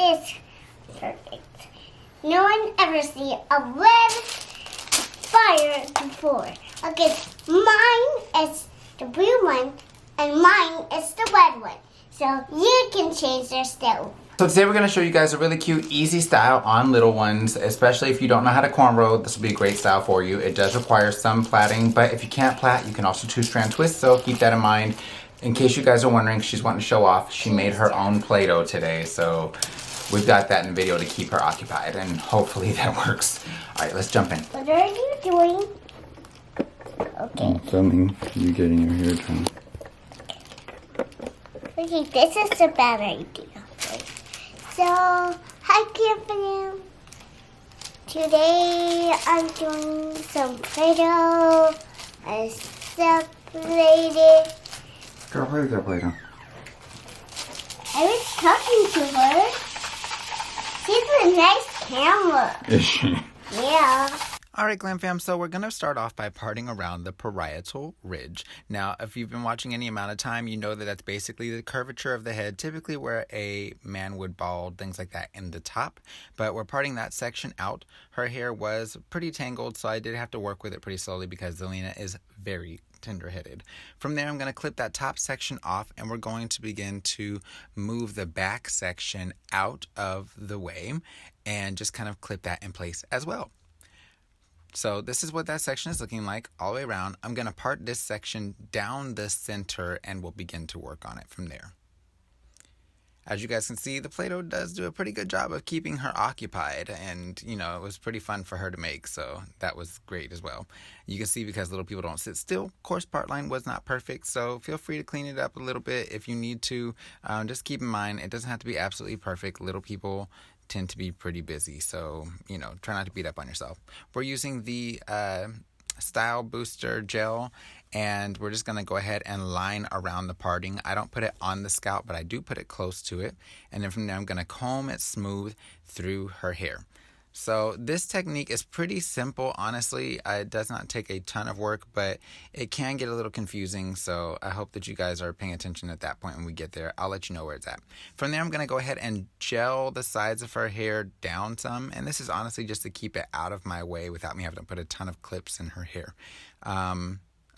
is perfect. No one ever see a red fire before. Okay, mine is the blue one and mine is the red one. So you can change their style. So today we're going to show you guys a really cute, easy style on little ones, especially if you don't know how to cornrow. This will be a great style for you. It does require some plaiting, but if you can't plait, you can also 2-strand twist, so keep that in mind. In case you guys are wondering, she's wanting to show off, she made her own Play-Doh today, so we've got that in the video to keep her occupied, and hopefully that works. All right, let's jump in. What are you doing? Okay. I'm filming you getting your hair done. Okay, this is a bad idea. So, hi Glamfam. Today I'm doing some Play-Doh. I separated. Girl, where's that Play-Doh? I was talking to her. She's a nice camera. Is she? Yeah. Alright, Glam Fam, so we're going to start off by parting around the parietal ridge. Now, if you've been watching any amount of time, you know that that's basically the curvature of the head, typically where a man would bald, things like that, in the top. But we're parting that section out. Her hair was pretty tangled, so I did have to work with it pretty slowly because Zelina is very tender-headed. From there, I'm going to clip that top section off, and we're going to begin to move the back section out of the way and just kind of clip that in place as well. So this is what that section is looking like all the way around. I'm going to part this section down the center and we'll begin to work on it from there. As you guys can see, the Play-Doh does do a pretty good job of keeping her occupied, and you know, it was pretty fun for her to make, so that was great as well. You can see because little people don't sit still, of course part line was not perfect, so feel free to clean it up a little bit if you need to. Just keep in mind, it doesn't have to be absolutely perfect. Little people tend to be pretty busy, so you know, try not to beat up on yourself. We're using the Style Booster gel, and we're just going to go ahead and line around the parting. I don't put it on the scalp, but I do put it close to it, and then from there I'm going to comb it smooth through her hair. So this technique is pretty simple, honestly. It does not take a ton of work, but it can get a little confusing, so I hope that you guys are paying attention at that point when we get there. I'll let you know where it's at. From there, I'm going to go ahead and gel the sides of her hair down some, and this is honestly just to keep it out of my way without me having to put a ton of clips in her hair.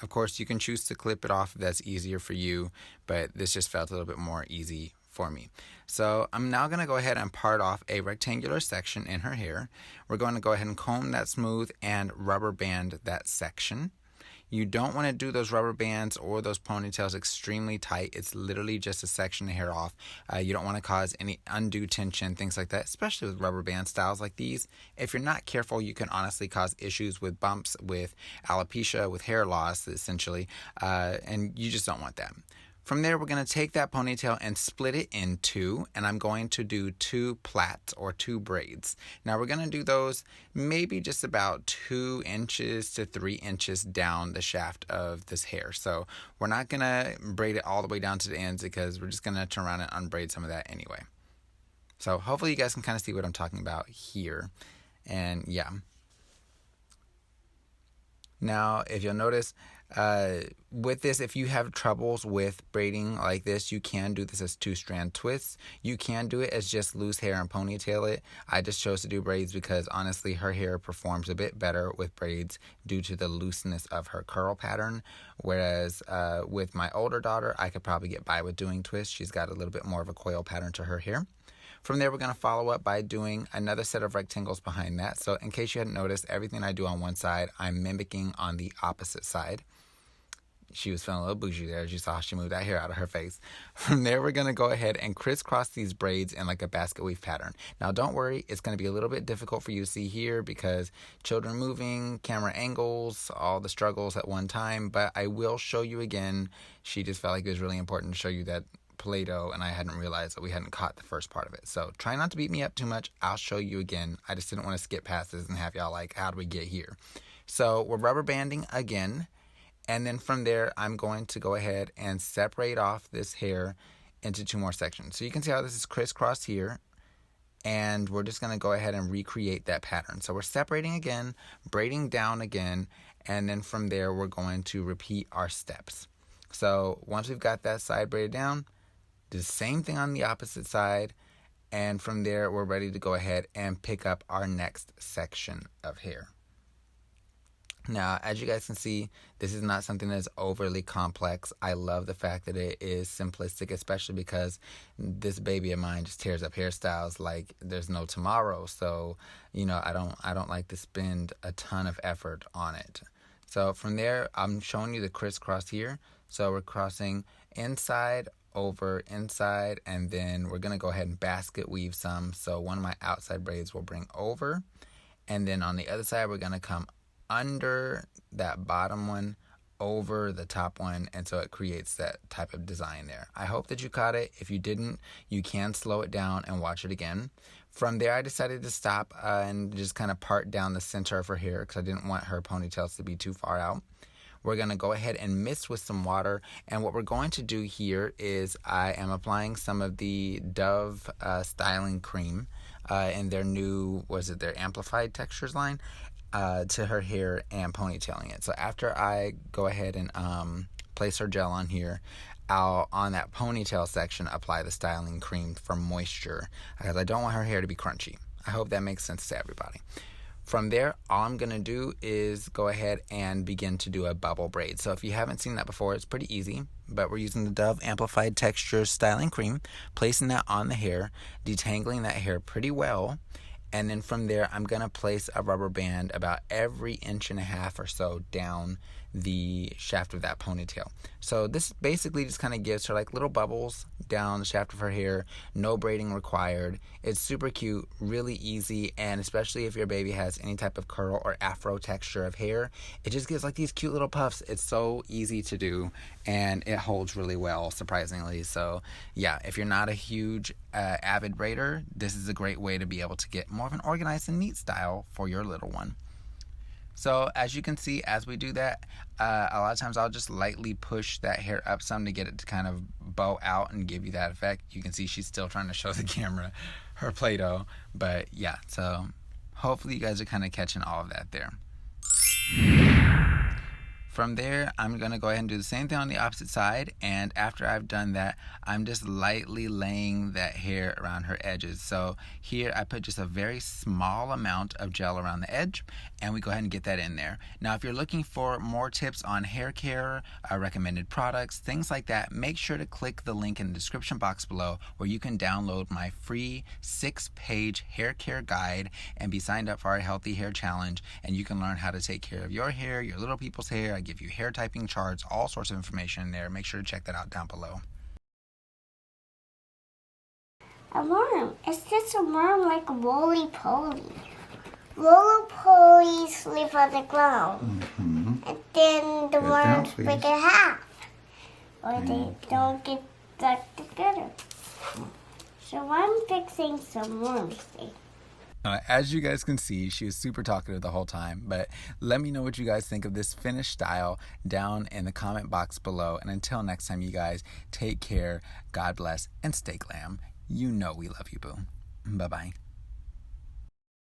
Of course, you can choose to clip it off if that's easier for you, but this just felt a little bit more easy for me. So I'm now going to go ahead and part off a rectangular section in her hair. We're going to go ahead and comb that smooth and rubber band that section. You don't want to do those rubber bands or those ponytails extremely tight. It's literally just a section of hair off. You don't want to cause any undue tension, things like that, especially with rubber band styles like these. If you're not careful, you can honestly cause issues with bumps, with alopecia, with hair loss, essentially, and you just don't want that. From there, we're going to take that ponytail and split it in two, and I'm going to do 2 plaits or 2 braids. Now, we're going to do those maybe just about 2 inches to 3 inches down the shaft of this hair. So we're not going to braid it all the way down to the ends because we're just going to turn around and unbraid some of that anyway. So hopefully you guys can kind of see what I'm talking about here. And yeah. Now, if you'll notice, with this, if you have troubles with braiding like this, you can do this as 2-strand twists. You can do it as just loose hair and ponytail it. I just chose to do braids because honestly her hair performs a bit better with braids due to the looseness of her curl pattern. Whereas with my older daughter, I could probably get by with doing twists. She's got a little bit more of a coil pattern to her hair. From there, we're going to follow up by doing another set of rectangles behind that. So in case you hadn't noticed, everything I do on one side, I'm mimicking on the opposite side. She was feeling a little bougie there as you saw she moved that hair out of her face. From there, we're going to go ahead and crisscross these braids in like a basket weave pattern. Now, don't worry. It's going to be a little bit difficult for you to see here because children moving, camera angles, all the struggles at one time. But I will show you again. She just felt like it was really important to show you that Play-Doh, and I hadn't realized that we hadn't caught the first part of it. So try not to beat me up too much. I'll show you again. I just didn't want to skip past this and have y'all like, how do we get here? So we're rubber banding again. And then from there, I'm going to go ahead and separate off this hair into 2 more sections. So you can see how this is crisscross here. And we're just going to go ahead and recreate that pattern. So we're separating again, braiding down again, and then from there, we're going to repeat our steps. So once we've got that side braided down, do the same thing on the opposite side, And from there, we're ready to go ahead and pick up our next section of hair. Now, as you guys can see, this is not something that's overly complex. I love the fact that it is simplistic, especially because this baby of mine just tears up hairstyles like there's no tomorrow. So, I don't like to spend a ton of effort on it. So from there, I'm showing you the crisscross here. So we're crossing inside over inside, and then we're going to go ahead and basket weave some. So one of my outside braids will bring over, and then on the other side, we're going to come under that bottom one over the top one, and so it creates that type of design there. I hope that you caught it. If you didn't, you can slow it down and watch it again. From there, I decided to stop and just kind of part down the center of her hair because I didn't want her ponytails to be too far out. We're going to go ahead and mist with some water, and what we're going to do here is I am applying some of the Dove styling cream in their new, their amplified textures line, to her hair and ponytailing it. So after I go ahead and place her gel on here, I'll, on that ponytail section, apply the styling cream for moisture because I don't want her hair to be crunchy. I hope that makes sense to everybody. From there, all I'm going to do is go ahead and begin to do a bubble braid. So if you haven't seen that before, it's pretty easy, but we're using the Dove Amplified Textures Styling Cream, placing that on the hair, detangling that hair pretty well, and then from there, I'm going to place a rubber band about every 1.5 inches or so down the shaft of that ponytail. So this basically just kind of gives her like little bubbles down the shaft of her hair, no braiding required. It's super cute, really easy, and especially if your baby has any type of curl or afro texture of hair, it just gives like these cute little puffs. It's so easy to do, and it holds really well, surprisingly. So yeah, if you're not a huge avid braider, this is a great way to be able to get more of an organized and neat style for your little one. So as you can see, as we do that, a lot of times I'll just lightly push that hair up some to get it to kind of bow out and give you that effect. You can see she's still trying to show the camera her Play-Doh, but yeah, so hopefully you guys are kind of catching all of that there. From there, I'm going to go ahead and do the same thing on the opposite side, and after I've done that, I'm just lightly laying that hair around her edges. So here I put just a very small amount of gel around the edge, and we go ahead and get that in there. Now if you're looking for more tips on hair care, recommended products, things like that, make sure to click the link in the description box below where you can download my free 6-page hair care guide and be signed up for our Healthy Hair Challenge, and you can learn how to take care of your hair, your little people's hair. I give you hair typing charts, all sorts of information in there. Make sure to check that out down below. A worm. It's just a worm like a roly-poly. Roly-polies live on the ground. And then the worms break in half. Or they don't get stuck together. So I'm fixing some worms today. As you guys can see, she was super talkative the whole time, but let me know what you guys think of this finished style down in the comment box below. And until next time, you guys, take care, God bless, and stay glam. You know we love you, boo. Bye-bye.